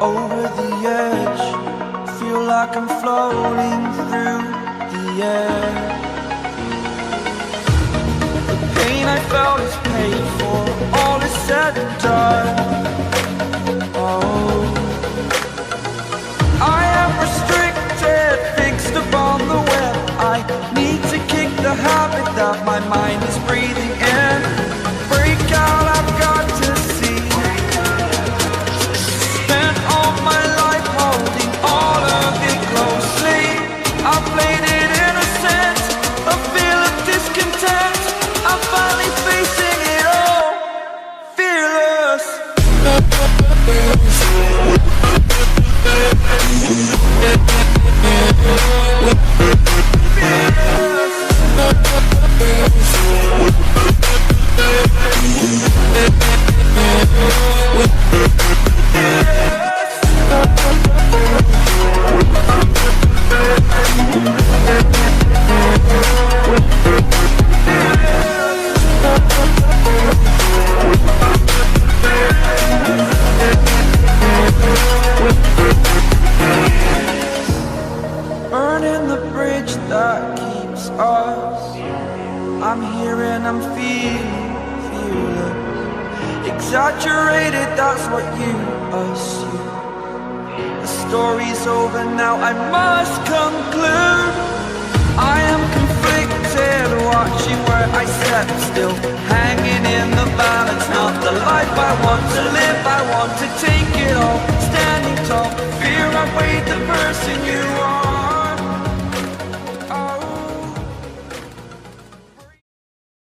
over the edge. Feel like I'm floating through the air. The pain I felt is paid for, all is said and done. Oh, I am restricted, fixed upon the web. I need to kick the habit that my mind is breathing in. Break out, I've got to see. Spent all my life holding all of it closely. I played it innocent, a feel of discontent. I'm finally facing it all, fearless. Burning the bridge that keeps us. I'm here and I'm feeling fearless. Exaggerated, that's what you assume. The story's over now, I must conclude. I am conflicted, watching where I step still, hanging in the balance. Not the life I want to live, I want to take it all. Standing tall, fear I weighed the person you are.